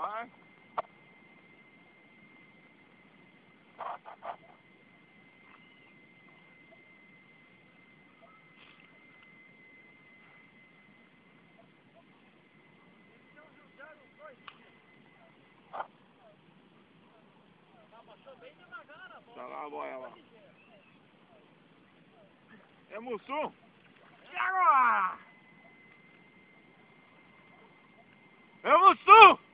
Vai. Tá lá a boia lá. É Mussum? Tiago! É Mussum!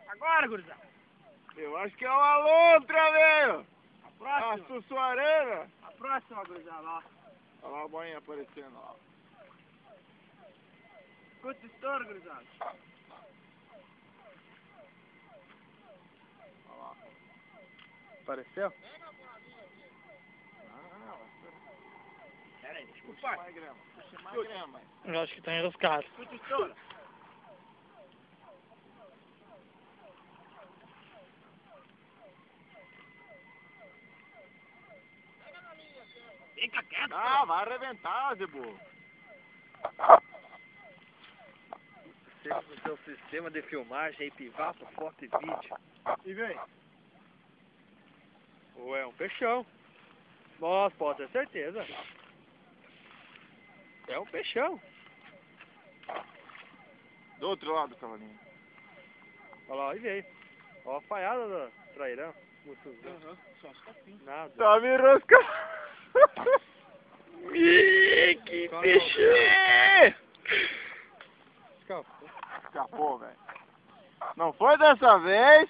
Agora, gurizada. Eu acho que é uma lontra, velho! A próxima. A Sussuarana! A próxima, gurizada, ó. Olha lá a boinha aparecendo, ó. Escuta estouro, gurizada. Olha lá. Apareceu? Ah, Pera aí, deixa eu puxa mais grama. Puxa mais grama. Eu acho que tá enroscado. Escuta estouro. Fica quieto. Ah, vai arrebentar, Zebu. Sempre no seu sistema de filmagem aí, Pivato, foto e vídeo. E vem. Ou é um peixão. Nossa, pode ter certeza. É um peixão. Do outro lado, cavalinho. Olha lá, aí veio. Ó a falhada do trairão. Aham, só os copinhos. Nada. Tá me enroscando. Ih, que peixão! Escapou, velho. Não foi dessa vez.